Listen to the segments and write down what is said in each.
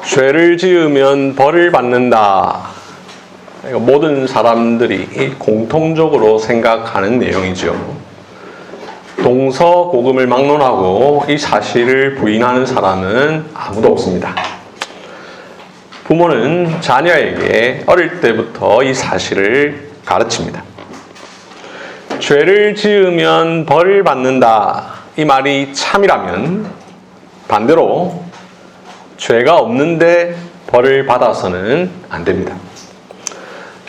죄를 지으면 벌을 받는다. 모든 사람들이 공통적으로 생각하는 내용이죠. 동서고금을 막론하고 이 사실을 부인하는 사람은 아무도 없습니다. 부모는 자녀에게 어릴 때부터 이 사실을 가르칩니다. 죄를 지으면 벌을 받는다. 이 말이 참이라면 반대로 죄가 없는데 벌을 받아서는 안 됩니다.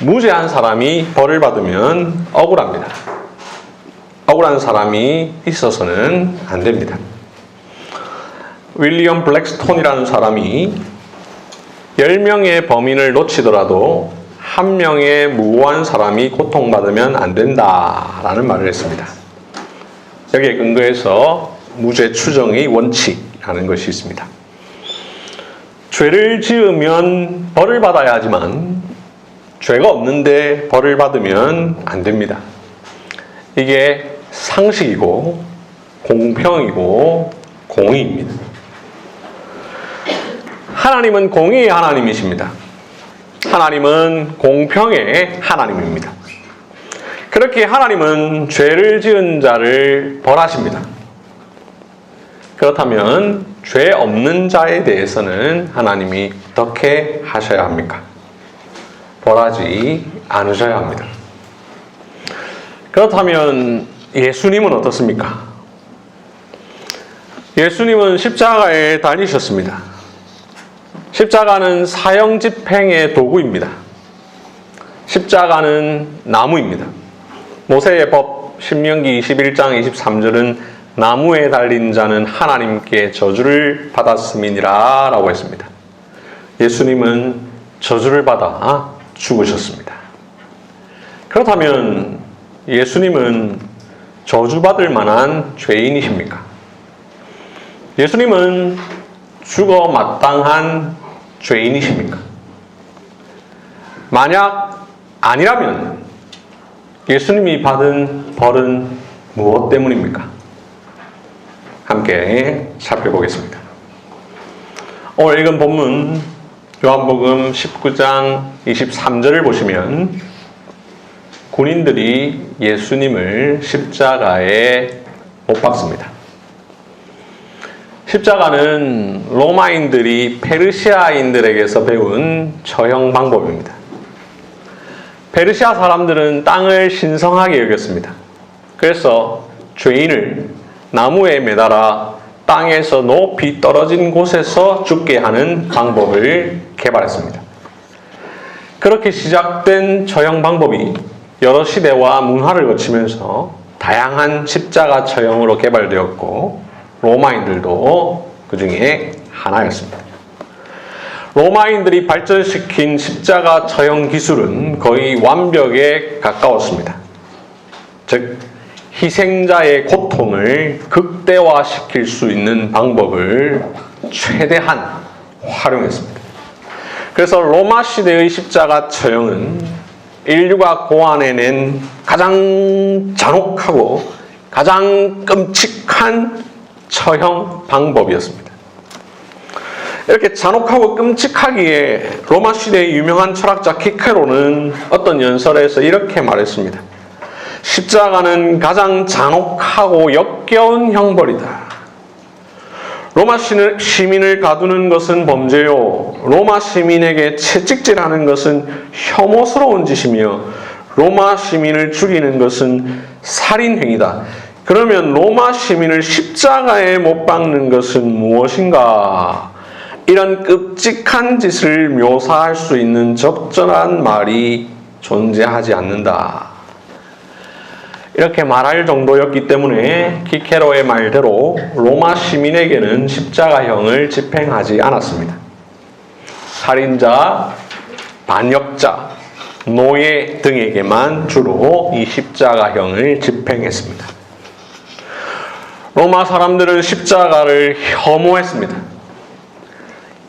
무죄한 사람이 벌을 받으면 억울합니다. 억울한 사람이 있어서는 안 됩니다. 윌리엄 블랙스톤이라는 사람이 10명의 범인을 놓치더라도 1명의 무고한 사람이 고통받으면 안 된다라는 말을 했습니다. 여기에 근거해서 무죄 추정의 원칙이라는 것이 있습니다. 죄를 지으면 벌을 받아야 하지만 죄가 없는데 벌을 받으면 안 됩니다. 이게 상식이고 공평이고 공의입니다. 하나님은 공의의 하나님이십니다. 하나님은 공평의 하나님입니다. 그렇게 하나님은 죄를 지은 자를 벌하십니다. 그렇다면 죄 없는 자에 대해서는 하나님이 어떻게 하셔야 합니까? 벌하지 않으셔야 합니다. 그렇다면 예수님은 어떻습니까? 예수님은 십자가에 달리셨습니다. 십자가는 사형 집행의 도구입니다. 십자가는 나무입니다. 모세의 법 신명기 21장 23절은 나무에 달린 자는 하나님께 저주를 받았음이니라 라고 했습니다. 예수님은 저주를 받아 죽으셨습니다. 그렇다면 예수님은 저주받을 만한 죄인이십니까? 예수님은 죽어 마땅한 죄인이십니까? 만약 아니라면 예수님이 받은 벌은 무엇 때문입니까? 함께 살펴보겠습니다. 오늘 읽은 본문 요한복음 19장 23절을 보시면 군인들이 예수님을 십자가에 못 박습니다. 십자가는 로마인들이 페르시아인들에게서 배운 처형 방법입니다. 페르시아 사람들은 땅을 신성하게 여겼습니다. 그래서 죄인을 나무에 매달아 땅에서 높이 떨어진 곳에서 죽게 하는 방법을 개발했습니다. 그렇게 시작된 처형 방법이 여러 시대와 문화를 거치면서 다양한 십자가 처형으로 개발되었고 로마인들도 그 중에 하나였습니다. 로마인들이 발전시킨 십자가 처형 기술은 거의 완벽에 가까웠습니다. 즉 희생자의 고통을 극대화시킬 수 있는 방법을 최대한 활용했습니다. 그래서 로마 시대의 십자가 처형은 인류가 고안해낸 가장 잔혹하고 가장 끔찍한 처형 방법이었습니다. 이렇게 잔혹하고 끔찍하기에 로마 시대의 유명한 철학자 키케로는 어떤 연설에서 이렇게 말했습니다. 십자가는 가장 잔혹하고 역겨운 형벌이다. 로마 시민을 가두는 것은 범죄요. 로마 시민에게 채찍질하는 것은 혐오스러운 짓이며 로마 시민을 죽이는 것은 살인행위다. 그러면 로마 시민을 십자가에 못 박는 것은 무엇인가? 이런 끔찍한 짓을 묘사할 수 있는 적절한 말이 존재하지 않는다. 이렇게 말할 정도였기 때문에 키케로의 말대로 로마 시민에게는 십자가형을 집행하지 않았습니다. 살인자, 반역자, 노예 등에게만 주로 이 십자가형을 집행했습니다. 로마 사람들은 십자가를 혐오했습니다.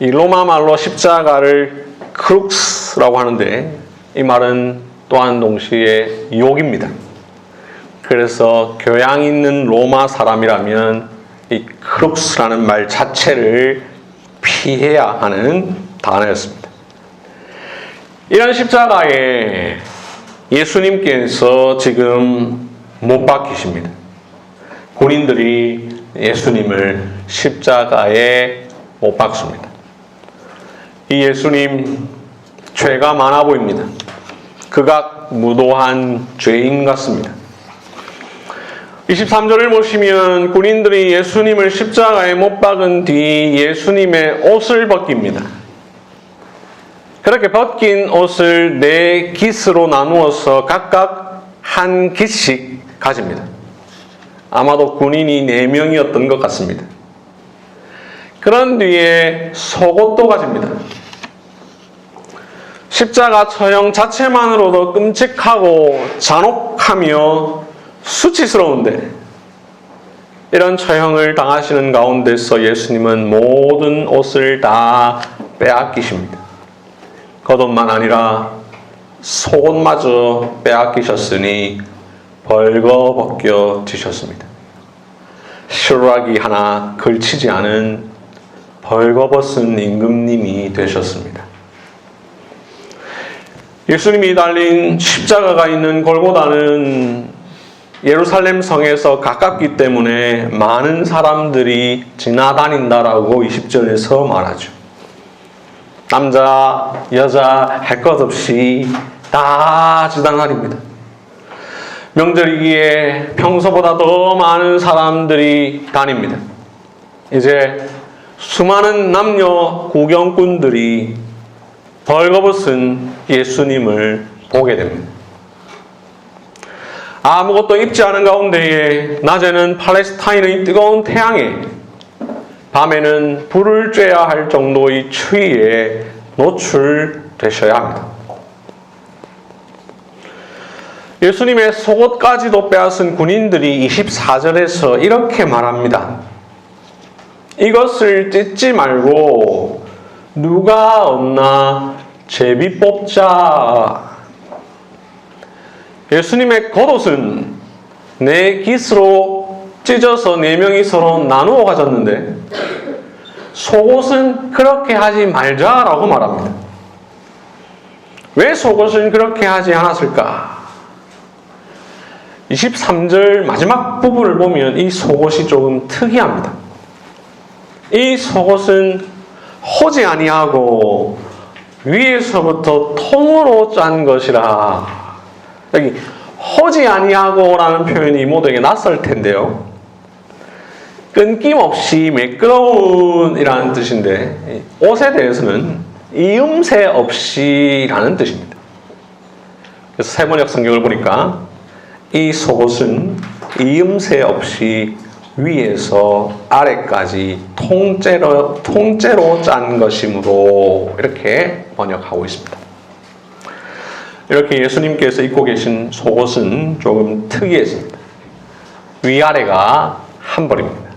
이 로마 말로 십자가를 크룩스라고 하는데 이 말은 또한 동시에 욕입니다. 그래서 교양 있는 로마 사람이라면 이 크룩스라는 말 자체를 피해야 하는 단어였습니다. 이런 십자가에 예수님께서 지금 못 박히십니다. 군인들이 예수님을 십자가에 못 박습니다. 이 예수님 죄가 많아 보입니다. 극악무도한 죄인 같습니다. 23절을 보시면 군인들이 예수님을 십자가에 못 박은 뒤 예수님의 옷을 벗깁니다. 그렇게 벗긴 옷을 4깃으로 나누어서 각각 한 깃씩 가집니다. 아마도 군인이 4명이었던 것 같습니다. 그런 뒤에 속옷도 가집니다. 십자가 처형 자체만으로도 끔찍하고 잔혹하며 수치스러운데 이런 처형을 당하시는 가운데서 예수님은 모든 옷을 다 빼앗기십니다. 겉옷만 아니라 속옷마저 빼앗기셨으니 벌거벗겨지셨습니다. 실루라기 하나 걸치지 않은 벌거벗은 임금님이 되셨습니다. 예수님이 달린 십자가가 있는 골고다는 예루살렘 성에서 가깝기 때문에 많은 사람들이 지나다닌다라고 20절에서 말하죠. 남자, 여자 할 것 없이 다 지나다닙니다. 명절이기에 평소보다 더 많은 사람들이 다닙니다. 이제 수많은 남녀 구경꾼들이 벌거벗은 예수님을 보게 됩니다. 아무것도 입지 않은 가운데에 낮에는 팔레스타인의 뜨거운 태양에 밤에는 불을 쬐야 할 정도의 추위에 노출되셔야 합니다. 예수님의 속옷까지도 빼앗은 군인들이 24절에서 이렇게 말합니다. 이것을 찢지 말고 누가 없나 제비 뽑자. 예수님의 겉옷은 4깃으로 찢어서 4명이 서로 나누어 가졌는데 속옷은 그렇게 하지 말자라고 말합니다. 왜 속옷은 그렇게 하지 않았을까? 23절 마지막 부분을 보면 이 속옷이 조금 특이합니다. 이 속옷은 호지 아니하고 위에서부터 통으로 짠 것이라. 여기 호지 아니하고라는 표현이 모두에게 낯설 텐데요. 끊김없이 매끄러운이라는 뜻인데 옷에 대해서는 이음새 없이라는 뜻입니다. 그래서 세번역 성경을 보니까 이 속옷은 이음새 없이 위에서 아래까지 통째로 짠 것이므로 이렇게 번역하고 있습니다. 이렇게 예수님께서 입고 계신 속옷은 조금 특이했습니다. 위아래가 한 벌입니다.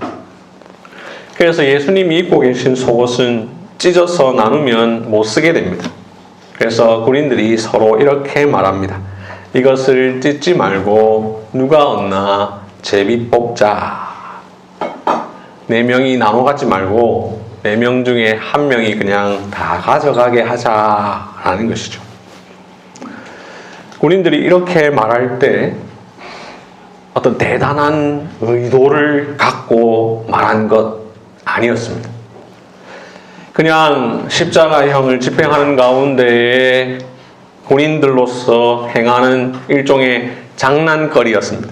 그래서 예수님이 입고 계신 속옷은 찢어서 나누면 못 쓰게 됩니다. 그래서 군인들이 서로 이렇게 말합니다. 이것을 찢지 말고 누가 얻나 제비 뽑자. 4명이 나눠 갖지 말고 4명 중에 1명이 그냥 다 가져가게 하자라는 것이죠. 군인들이 이렇게 말할 때 어떤 대단한 의도를 갖고 말한 것 아니었습니다. 그냥 십자가형을 집행하는 가운데에 군인들로서 행하는 일종의 장난거리였습니다.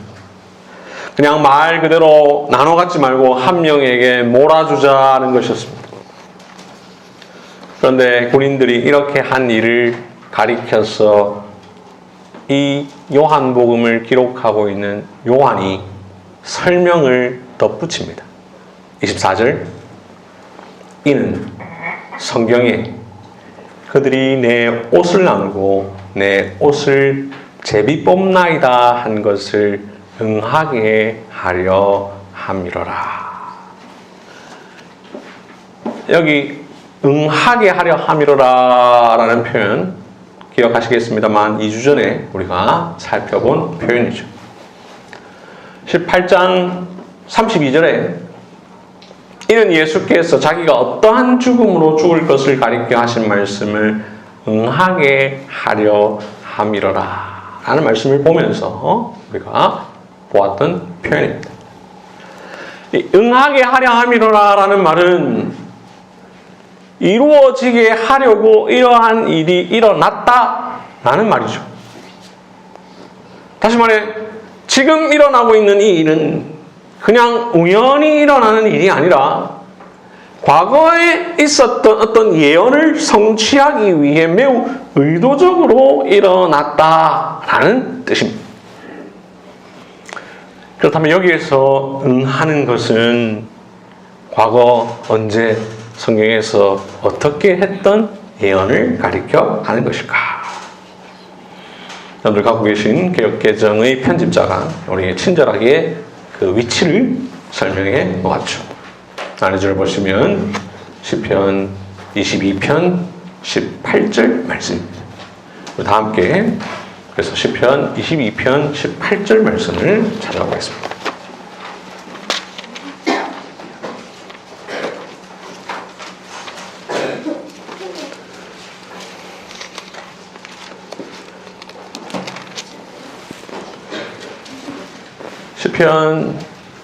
그냥 말 그대로 나눠 갖지 말고 1명에게 몰아주자는 것이었습니다. 그런데 군인들이 이렇게 한 일을 가리켜서 이 요한복음을 기록하고 있는 요한이 설명을 덧붙입니다. 24절 이는 성경에 그들이 내 옷을 나누고 내 옷을 제비 뽑나이다 한 것을 응하게 하려 함이로라. 여기 응하게 하려 함이로라 라는 표현 기억하시겠습니다만 2주 전에 우리가 살펴본 표현이죠. 18장 32절에 이는 예수께서 자기가 어떠한 죽음으로 죽을 것을 가리켜 하신 말씀을 응하게 하려 함이러라 라는 말씀을 보면서 우리가 보았던 표현입니다. 이 응하게 하려 함이러라 라는 말은 이루어지게 하려고 이러한 일이 일어났다 라는 말이죠. 다시 말해 지금 일어나고 있는 이 일은 그냥 우연히 일어나는 일이 아니라 과거에 있었던 어떤 예언을 성취하기 위해 매우 의도적으로 일어났다라는 뜻입니다. 그렇다면 여기에서 응하는 것은 과거 언제 성경에서 어떻게 했던 예언을 가리켜 하는 것일까? 여러분들 갖고 계신 개역개정의 편집자가 우리에게 친절하게 그 위치를 설명해 놓았죠. 안에줄 보시면 시편 22편 18절 말씀입니다. 다 함께 그래서 시편 22편 18절 말씀을 찾아보겠습니다. 시편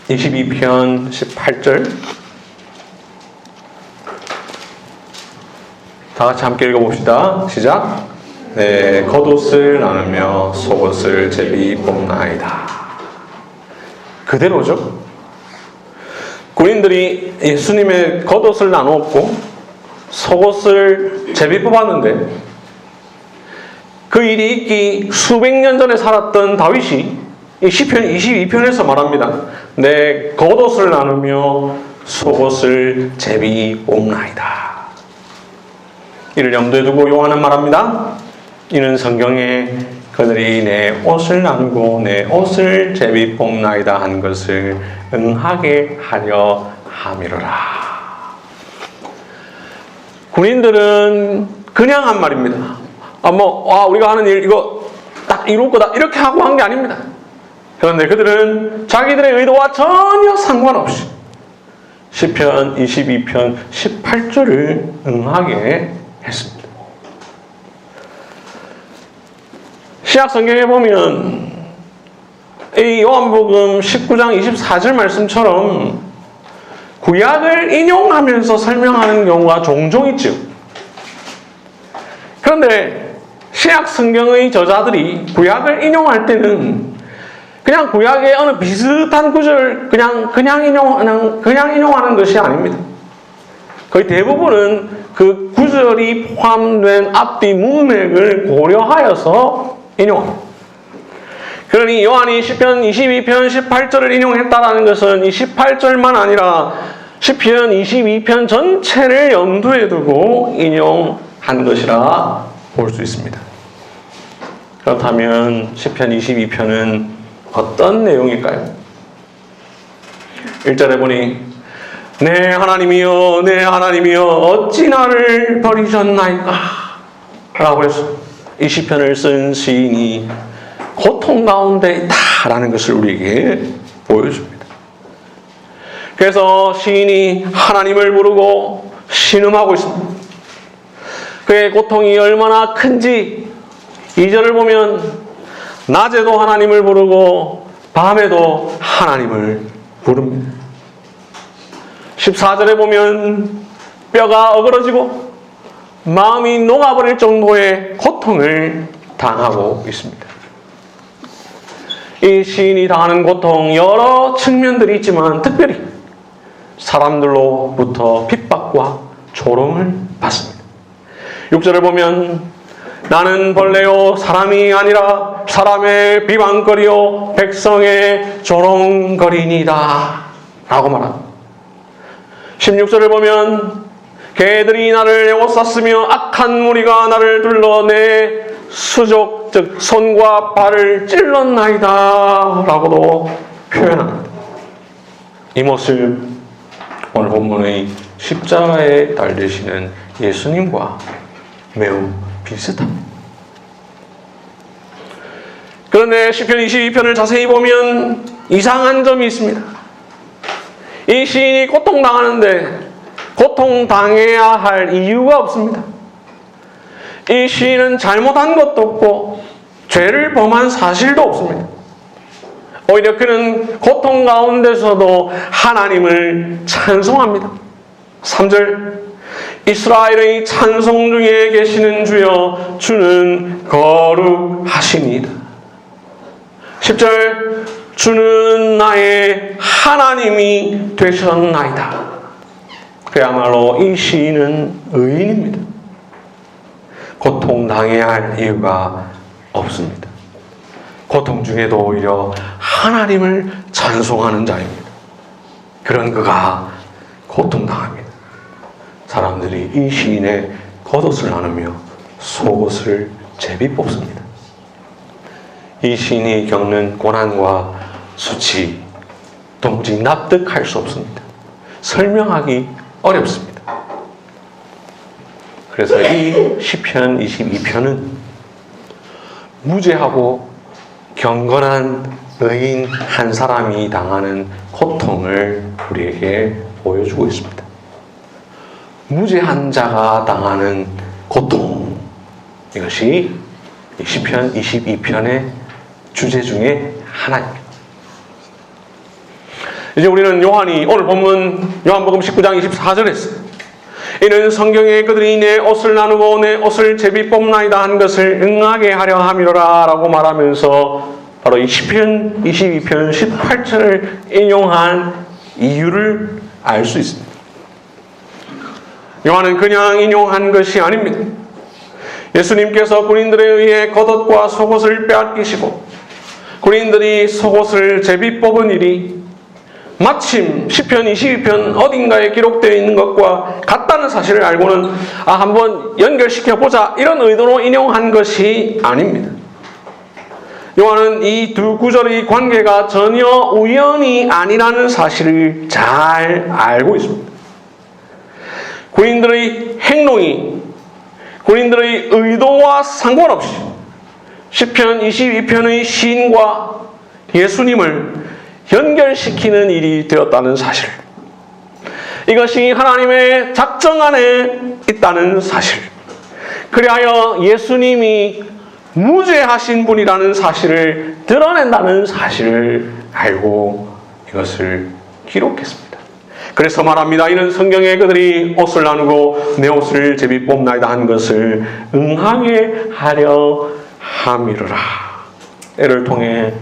22편 18절 다 같이 함께 읽어봅시다. 시작. 네, 겉옷을 나누며 속옷을 제비 뽑나이다. 그대로죠. 군인들이 예수님의 겉옷을 나누었고 속옷을 제비 뽑았는데 그 일이 있기 수백 년 전에 살았던 다윗이 이 시편 22편에서 말합니다. 내 겉옷을 나누며 속옷을 제비 뽑나이다. 이를 염두에 두고 요한은 말합니다. 이는 성경에 그들이 내 옷을 나누고 내 옷을 제비 뽑나이다 한 것을 응하게 하려 함이로라. 군인들은 그냥 한 말입니다. 우리가 하는 일 이거 딱 이룰 거다 이렇게 하고 한 게 아닙니다. 그런데 그들은 자기들의 의도와 전혀 상관없이 시편 22편 18절을 응하게 했습니다. 신약 성경에 보면 이 요한복음 19장 24절 말씀처럼 구약을 인용하면서 설명하는 경우가 종종 있죠. 그런데 신약 성경의 저자들이 구약을 인용할 때는 그냥 구약의 어느 비슷한 구절 그냥 인용하는 것이 아닙니다. 거의 대부분은 그 구절이 포함된 앞뒤 문맥을 고려하여서 인용합니다. 그러니 요한이 시편 22편 18절을 인용했다는 것은 이 18절만 아니라 시편 22편 전체를 염두에 두고 인용한 것이라 볼 수 있습니다. 그렇다면 시편 22편은 어떤 내용일까요? 1절에 보니 내 하나님이여 내 하나님이여 어찌 나를 버리셨나이까 라고 해서 이 시편을 쓴 시인이 고통 가운데 있다라는 것을 우리에게 보여줍니다. 그래서 시인이 하나님을 부르고 신음하고 있습니다. 그의 고통이 얼마나 큰지 2절을 보면 낮에도 하나님을 부르고 밤에도 하나님을 부릅니다. 14절에 보면 뼈가 어그러지고 마음이 녹아버릴 정도의 고통을 당하고 있습니다. 이 시인이 당하는 고통 여러 측면들이 있지만 특별히 사람들로부터 핍박과 조롱을 받습니다. 6절을 보면 나는 벌레요 사람이 아니라 사람의 비방거리요 백성의 조롱거리니다 라고 말합니다. 16절을 보면 개들이 나를 에워쌌으며 악한 무리가 나를 둘러 내 수족 즉 손과 발을 찔렀나이다 라고도 표현합니다. 이 모습 오늘 본문의 십자가에 달리시는 예수님과 매우 비슷합니다. 그런데 시편 22편을 자세히 보면 이상한 점이 있습니다. 이 시인이 고통당하는데 고통당해야 할 이유가 없습니다. 이 시인은 잘못한 것도 없고 죄를 범한 사실도 없습니다. 오히려 그는 고통 가운데서도 하나님을 찬송합니다. 3절, 이스라엘의 찬송 중에 계시는 주여, 주는 거룩하시니이다. 10절, 주는 나의 하나님이 되셨나이다. 그야말로 이 시인은 의인입니다. 고통당해야 할 이유가 없습니다. 고통 중에도 오히려 하나님을 찬송하는 자입니다. 그런 그가 고통당합니다. 사람들이 이 시인의 겉옷을 나누며 속옷을 제비 뽑습니다. 이 시인이 겪는 고난과 수치 도무지 납득할 수 없습니다. 설명하기 어렵습니다. 그래서 이 시편 22편은 무죄하고 경건한 의인 한 사람이 당하는 고통을 우리에게 보여주고 있습니다. 무죄한 자가 당하는 고통, 이것이 시편 22편의 주제 중에 하나입니다. 이제 우리는 오늘 본문 요한복음 19장 24절에서 이는 성경에 그들이 내 옷을 나누고 내 옷을 제비 뽑나이다 한 것을 응하게 하려 함이로라 라고 말하면서 바로 이 시편 22편 18절을 인용한 이유를 알 수 있습니다. 요한은 그냥 인용한 것이 아닙니다. 예수님께서 군인들에 의해 겉옷과 속옷을 빼앗기시고 군인들이 속옷을 제비 뽑은 일이 마침 시편 22편 어딘가에 기록되어 있는 것과 같다는 사실을 알고는 한번 연결시켜보자 이런 의도로 인용한 것이 아닙니다. 요한은 이 두 구절의 관계가 전혀 우연이 아니라는 사실을 잘 알고 있습니다. 군인들의 행동이 군인들의 의도와 상관없이 시편 22편의 시인과 예수님을 연결시키는 일이 되었다는 사실, 이것이 하나님의 작정 안에 있다는 사실, 그리하여 예수님이 무죄하신 분이라는 사실을 드러낸다는 사실을 알고 이것을 기록했습니다. 그래서 말합니다. 이는 성경에 그들이 옷을 나누고 내 옷을 제비 뽑나이다 한 것을 응하게 하려 함이로라. 이를 통해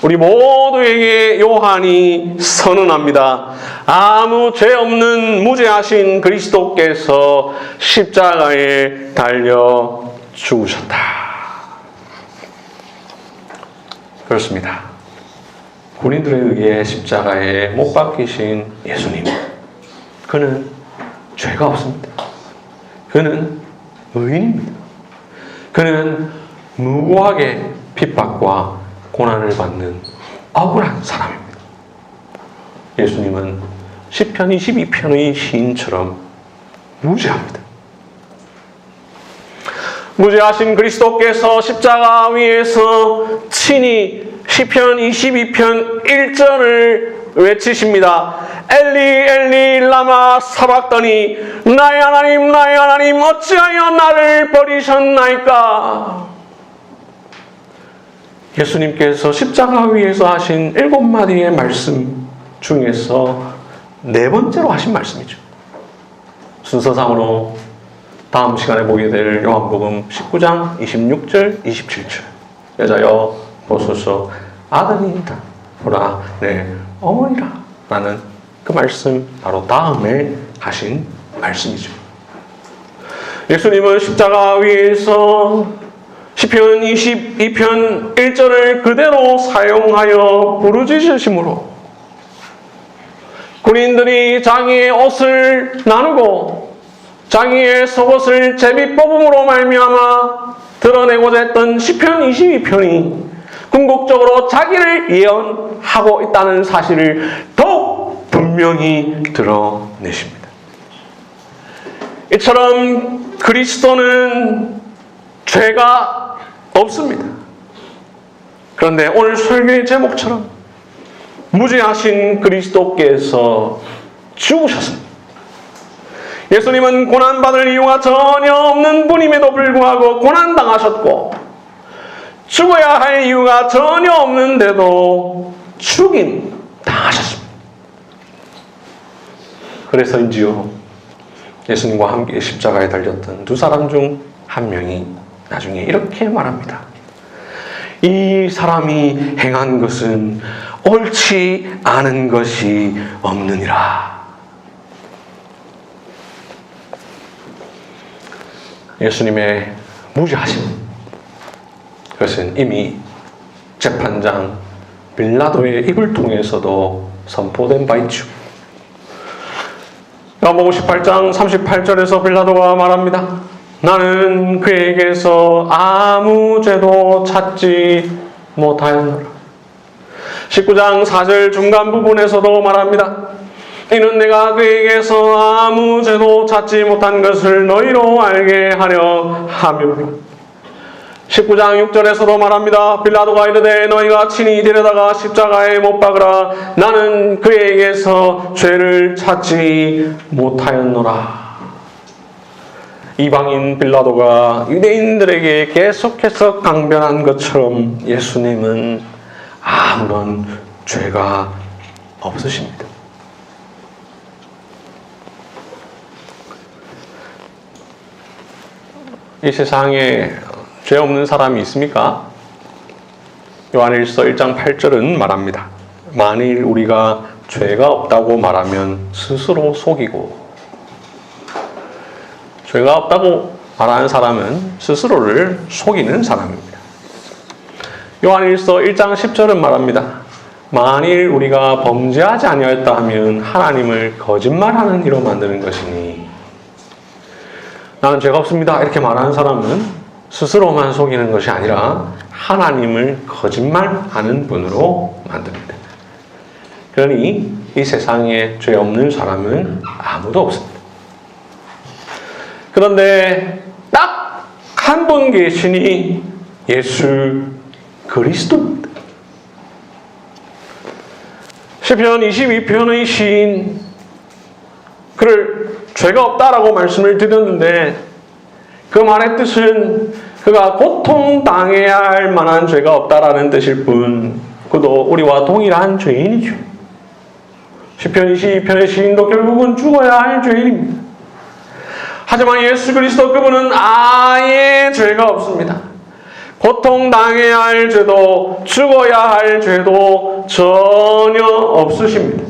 우리 모두에게 요한이 선언합니다. 아무 죄 없는 무죄하신 그리스도께서 십자가에 달려 죽으셨다. 그렇습니다. 군인들에 의해 십자가에 못 박히신 예수님, 그는 죄가 없습니다. 그는 의인입니다. 그는 무고하게 핍박과 고난을 받는 억울한 사람입니다. 예수님은 시편 22편의 시인처럼 무죄합니다. 무죄하신 그리스도께서 십자가 위에서 친히 시편 22편 1절을 외치십니다. 엘리 엘리 라마 사박더니 나의 하나님 어찌하여 나를 버리셨나이까. 예수님께서 십자가 위에서 하신 7마디의 말씀 중에서 4번째로 하신 말씀이죠. 순서상으로 다음 시간에 보게 될 요한복음 19장 26절 27절 여자여 보소서 아들이다 보라 내 어머니라 라는 그 말씀 바로 다음에 하신 말씀이죠. 예수님은 십자가 위에서 시편 22편 1절을 그대로 사용하여 부르짖으심으로 군인들이 자기의 옷을 나누고 자기의 속옷을 제비 뽑음으로 말미암아 드러내고자 했던 시편 22편이 궁극적으로 자기를 예언하고 있다는 사실을 더욱 분명히 드러내십니다. 이처럼 그리스도는 죄가 없습니다. 그런데 오늘 설교의 제목처럼 무죄하신 그리스도께서 죽으셨습니다. 예수님은 고난받을 이유가 전혀 없는 분임에도 불구하고 고난당하셨고, 죽어야 할 이유가 전혀 없는데도 죽임당하셨습니다. 그래서인지요, 예수님과 함께 십자가에 달렸던 두 사람 중 한 명이 나중에 이렇게 말합니다. 이 사람이 행한 것은 옳지 않은 것이 없느니라. 예수님의 무죄하심, 그것은 이미 재판장 빌라도의 입을 통해서도 선포된 바 있죠. 요한복음 18장 38절에서 빌라도가 말합니다. 나는 그에게서 아무 죄도 찾지 못하였노라. 19장 4절 중간 부분에서도 말합니다. 이는 내가 그에게서 아무 죄도 찾지 못한 것을 너희로 알게 하려 함이로라. 19장 6절에서도 말합니다. 빌라도가 이르되 너희가 친히 데려다가 십자가에 못 박으라. 나는 그에게서 죄를 찾지 못하였노라. 이방인 빌라도가 유대인들에게 계속해서 강변한 것처럼 예수님은 아무런 죄가 없으십니다. 이 세상에 죄 없는 사람이 있습니까? 요한일서 1장 8절은 말합니다. 만일 우리가 죄가 없다고 말하면 스스로 속이고, 죄가 없다고 말하는 사람은 스스로를 속이는 사람입니다. 요한일서 1장 10절은 말합니다. 만일 우리가 범죄하지 아니하였다 하면 하나님을 거짓말하는 이로 만드는 것이니, 나는 죄가 없습니다 이렇게 말하는 사람은 스스로만 속이는 것이 아니라 하나님을 거짓말하는 분으로 만듭니다. 그러니 이 세상에 죄 없는 사람은 아무도 없습니다. 그런데 딱 한 분 계시니 예수 그리스도입니다. 시편 22편의 시인, 그를 죄가 없다라고 말씀을 드렸는데 그 말의 뜻은 그가 고통당해야 할 만한 죄가 없다라는 뜻일 뿐, 그도 우리와 동일한 죄인이죠. 시편 22편의 시인도 결국은 죽어야 할 죄인입니다. 하지만 예수 그리스도 그분은 아예 죄가 없습니다. 고통당해야 할 죄도 죽어야 할 죄도 전혀 없으십니다.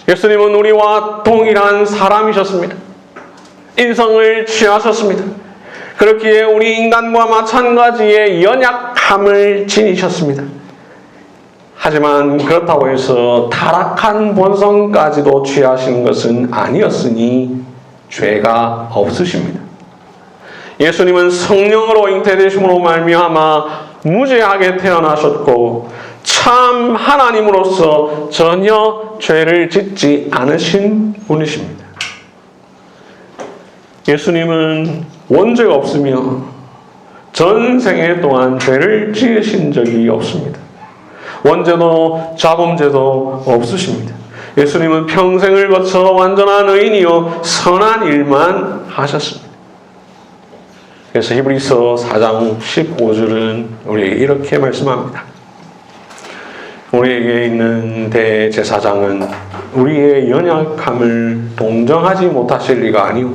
예수님은 우리와 동일한 사람이셨습니다. 인성을 취하셨습니다. 그렇기에 우리 인간과 마찬가지의 연약함을 지니셨습니다. 하지만 그렇다고 해서 타락한 본성까지도 취하신 것은 아니었으니 죄가 없으십니다. 예수님은 성령으로 잉태되심으로 말미암아 무죄하게 태어나셨고 참 하나님으로서 전혀 죄를 짓지 않으신 분이십니다. 예수님은 원죄가 없으며 전생에 또한 죄를 지으신 적이 없습니다. 원죄도 자범죄도 없으십니다. 예수님은 평생을 거쳐 완전한 의인이요 선한 일만 하셨습니다. 그래서 히브리서 4장 15절은 우리에게 이렇게 말씀합니다. 우리에게 있는 대제사장은 우리의 연약함을 동정하지 못하실 리가 아니오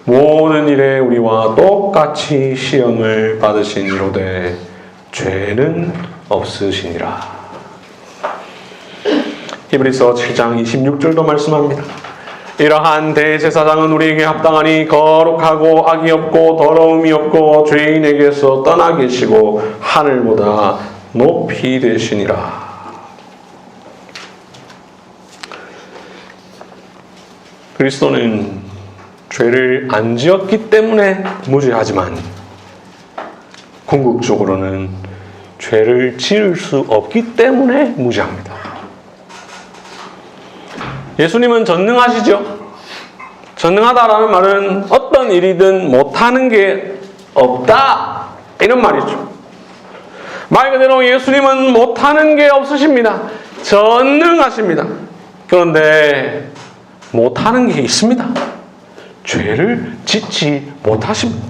모든 일에 우리와 똑같이 시험을 받으신 이로되 죄는 없으시니라. 히브리서 7장 26절도 말씀합니다. 이러한 대제사장은 우리에게 합당하니 거룩하고 악이 없고 더러움이 없고 죄인에게서 떠나 계시고 하늘보다 높이 되시니라. 그리스도는 죄를 안 지었기 때문에 무죄하지만 궁극적으로는 죄를 지을 수 없기 때문에 무죄합니다. 예수님은 전능하시죠? 전능하다라는 말은 어떤 일이든 못하는 게 없다 이런 말이죠. 말 그대로 예수님은 못하는 게 없으십니다. 전능하십니다. 그런데 못하는 게 있습니다. 죄를 짓지 못하십니다.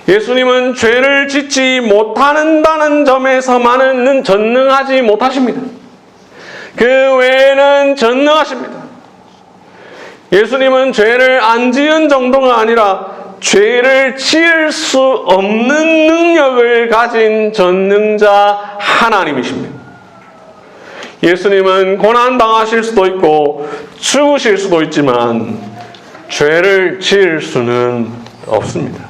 예수님은 죄를 짓지 못한다는 점에서만은 전능하지 못하십니다. 그 외에는 전능하십니다. 예수님은 죄를 안 지은 정도가 아니라 죄를 지을 수 없는 능력을 가진 전능자 하나님이십니다. 예수님은 고난당하실 수도 있고 죽으실 수도 있지만 죄를 지을 수는 없습니다.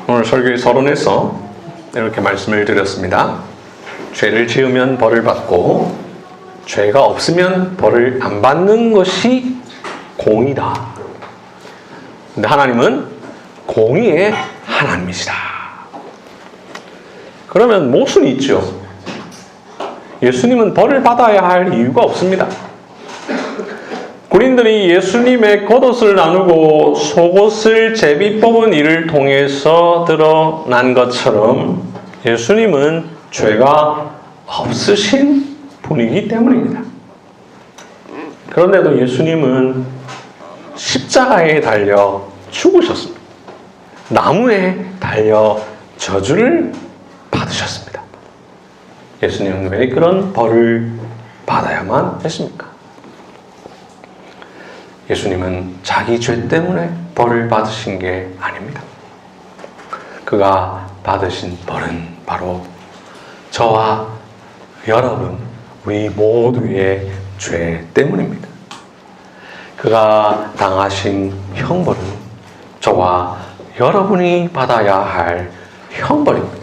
오늘 설교의 서론에서 이렇게 말씀을 드렸습니다. 죄를 지으면 벌을 받고 죄가 없으면 벌을 안 받는 것이 공의다. 근데 하나님은 공의의 하나님이시다. 그러면 모순이 있죠. 예수님은 벌을 받아야 할 이유가 없습니다. 군인들이 예수님의 겉옷을 나누고 속옷을 제비 뽑은 일을 통해서 드러난 것처럼 예수님은 죄가 없으신 분이기 때문입니다. 그런데도 예수님은 십자가에 달려 죽으셨습니다. 나무에 달려 저주를 받으셨습니다. 예수님은 왜 그런 벌을 받아야만 했습니까? 예수님은 자기 죄 때문에 벌을 받으신 게 아닙니다. 그가 받으신 벌은 바로 저와 여러분, 우리 모두의 죄 때문입니다. 그가 당하신 형벌은 저와 여러분이 받아야 할 형벌입니다.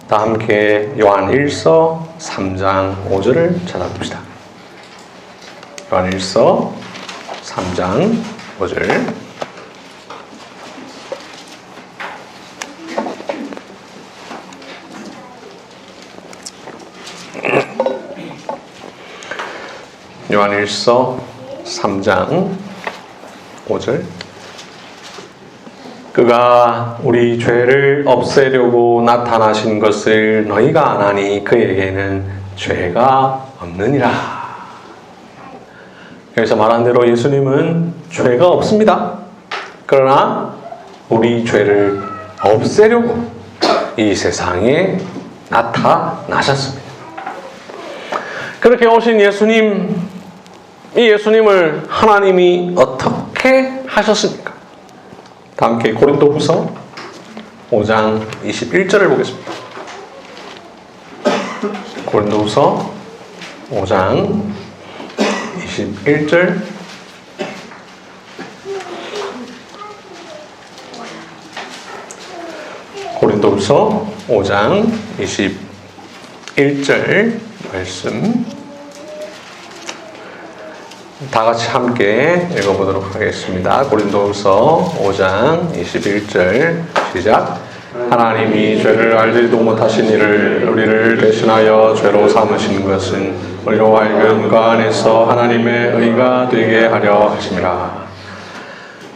다 함께 요한 1서 3장 5절을 찾아봅시다. 요한 1서 3장 5절. 요한 1서 3장 5절. 그가 우리 죄를 없애려고 나타나신 것을 너희가 아나니 그에게는 죄가 없느니라. 여기서 말한 대로 예수님은 죄가 없습니다. 그러나 우리 죄를 없애려고 이 세상에 나타나셨습니다. 그렇게 오신 예수님, 이 예수님을 하나님이 어떻게 하셨습니까? 다 함께 고린도후서 5장 21절을 보겠습니다. 고린도후서 5장 21절. 고린도후서 5장 21절 말씀 다 같이 함께 읽어보도록 하겠습니다. 고린도후서 5장 21절 시작. 하나님이 죄를 알지도 못하신 이를 우리를 대신하여 죄로 삼으신 것은 우리로 하여금 그 안에서 하나님의 의가 되게 하려 하심이라.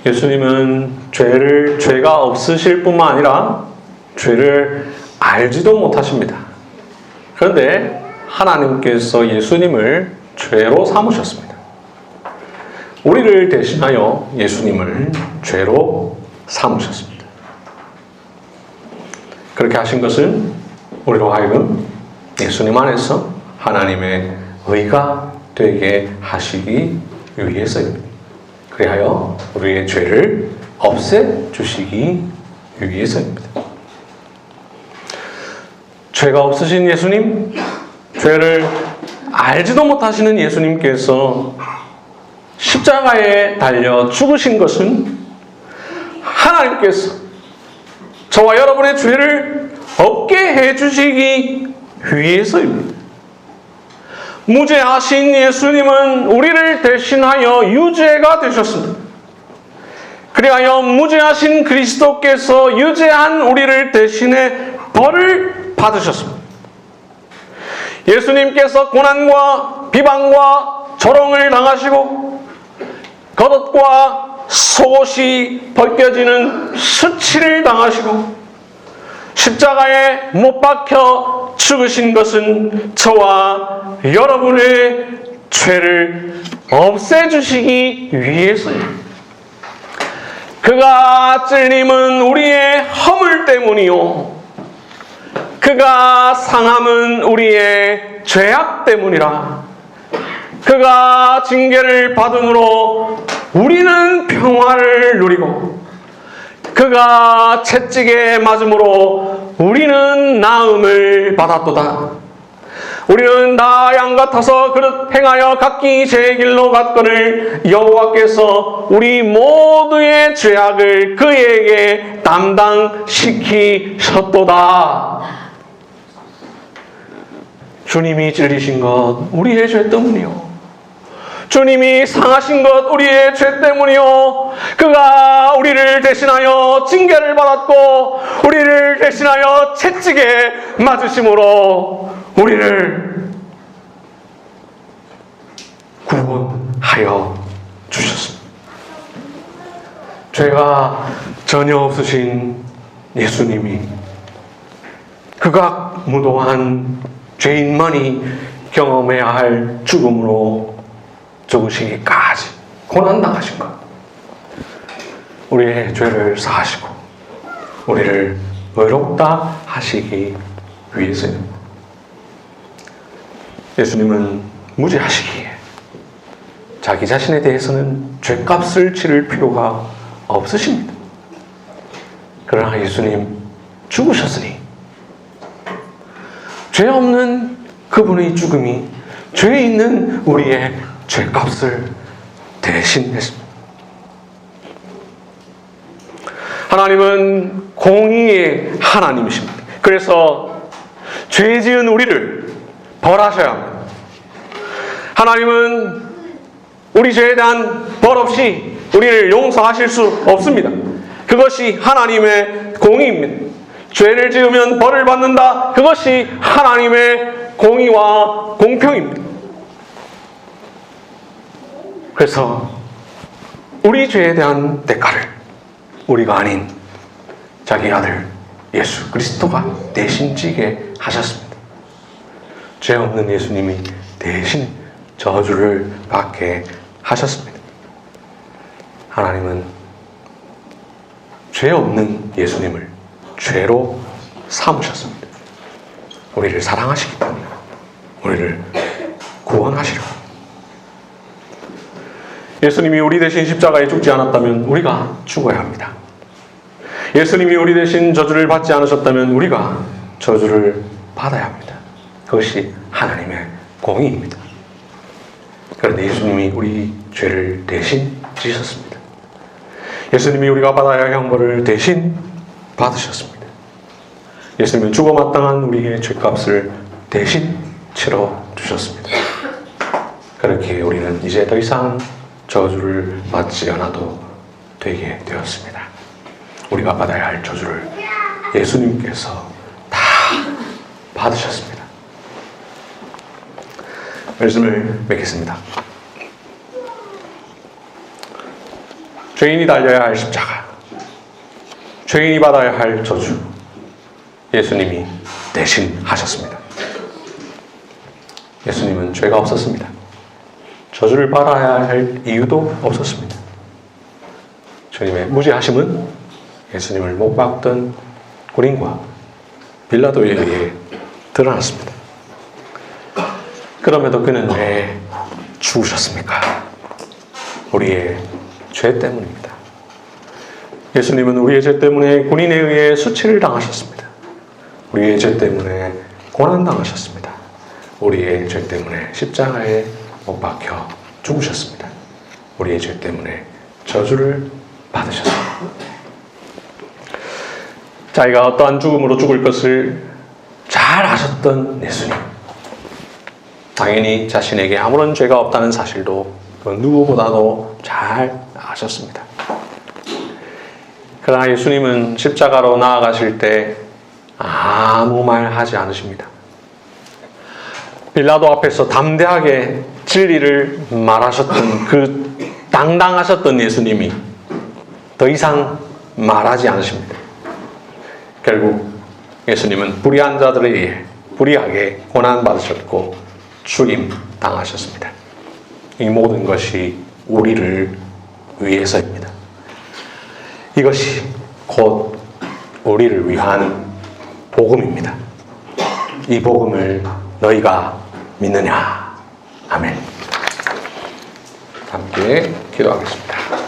예수님은 죄가 없으실 뿐만 아니라 죄를 알지도 못하십니다. 그런데 하나님께서 예수님을 죄로 삼으셨습니다. 우리를 대신하여 예수님을 죄로 삼으셨습니다. 그렇게 하신 것은 우리로 하여금 예수님 안에서 하나님의 의가 되게 하시기 위해서입니다. 그리하여 우리의 죄를 없애주시기 위해서입니다. 죄가 없으신 예수님, 죄를 알지도 못하시는 예수님께서 십자가에 달려 죽으신 것은 하나님께서 저와 여러분의 죄를 없게 해주시기 위해서입니다. 무죄하신 예수님은 우리를 대신하여 유죄가 되셨습니다. 그리하여 무죄하신 그리스도께서 유죄한 우리를 대신해 벌을 받으셨습니다. 예수님께서 고난과 비방과 조롱을 당하시고 겉옷과 속옷이 벗겨지는 수치를 당하시고 십자가에 못 박혀 죽으신 것은 저와 여러분의 죄를 없애주시기 위해서입니다. 그가 찔림은 우리의 허물 때문이요 그가 상함은 우리의 죄악 때문이라. 그가 징계를 받음으로 우리는 평화를 누리고 그가 채찍에 맞음으로 우리는 나음을 받았도다. 우리는 나 양 같아서 그릇 행하여 각기 제 길로 갔거늘 여호와께서 우리 모두의 죄악을 그에게 담당시키셨도다. 주님이 찔리신 것 우리의 죄 때문이요 주님이 상하신 것 우리의 죄 때문이요 그가 우리를 대신하여 징계를 받았고 우리를 대신하여 채찍에 맞으심으로 우리를 구원하여 주셨습니다. 죄가 전혀 없으신 예수님이 극악무도한 죄인만이 경험해야 할 죽음으로 죽으시기까지 고난당하신 것. 우리의 죄를 사하시고 우리를 의롭다 하시기 위해서입니다. 예수님은 무죄하시기에 자기 자신에 대해서는 죄값을 치를 필요가 없으십니다. 그러나 예수님 죽으셨으니 죄 없는 그분의 죽음이 죄 있는 우리의 죄값을 대신했습니다. 하나님은 공의의 하나님이십니다. 그래서 죄 지은 우리를 벌하셔야 합니다. 하나님은 우리 죄에 대한 벌 없이 우리를 용서하실 수 없습니다. 그것이 하나님의 공의입니다. 죄를 지으면 벌을 받는다. 그것이 하나님의 공의와 공평입니다. 그래서 우리 죄에 대한 대가를 우리가 아닌 자기 아들 예수 그리스도가 대신 지게 하셨습니다. 죄 없는 예수님이 대신 저주를 받게 하셨습니다. 하나님은 죄 없는 예수님을 죄로 삼으셨습니다. 우리를 사랑하시기 때문에 우리를 구원하시려고. 예수님이 우리 대신 십자가에 죽지 않았다면 우리가 죽어야 합니다. 예수님이 우리 대신 저주를 받지 않으셨다면 우리가 저주를 받아야 합니다. 그것이 하나님의 공의입니다. 그런데 예수님이 우리 죄를 대신 지셨습니다. 예수님이 우리가 받아야 할 형벌을 대신 받으셨습니다. 예수님은 죽어 마땅한 우리의 죄값을 대신 치러 주셨습니다. 그렇게 우리는 이제 더 이상 저주를 받지 않아도 되게 되었습니다. 우리가 받아야 할 저주를 예수님께서 다 받으셨습니다. 말씀을 맺겠습니다. 죄인이 달려야 할 십자가, 죄인이 받아야 할 저주, 예수님이 대신 하셨습니다. 예수님은 죄가 없었습니다. 저주를 받아야 할 이유도 없었습니다. 주님의 무죄하심은 예수님을 못 박던 군인과 빌라도에 의해 드러났습니다. 그럼에도 그는 왜 죽으셨습니까? 우리의 죄 때문입니다. 예수님은 우리의 죄 때문에 군인에 의해 수치를 당하셨습니다. 우리의 죄 때문에 고난당하셨습니다. 우리의 죄 때문에 십자가에 못 박혀 죽으셨습니다. 우리의 죄 때문에 저주를 받으셨습니다. 자기가 어떠한 죽음으로 죽을 것을 잘 아셨던 예수님, 당연히 자신에게 아무런 죄가 없다는 사실도 그 누구보다도 잘 아셨습니다. 그러나 예수님은 십자가로 나아가실 때 아무 말 하지 않으십니다. 빌라도 앞에서 담대하게 진리를 말하셨던 그 당당하셨던 예수님이 더 이상 말하지 않으십니다. 결국 예수님은 불의한 자들에 의해 불의하게 고난받으셨고 죽임 당하셨습니다. 이 모든 것이 우리를 위해서입니다. 이것이 곧 우리를 위한 복음입니다. 이 복음을 너희가 믿느냐? 아멘. 함께 기도하겠습니다.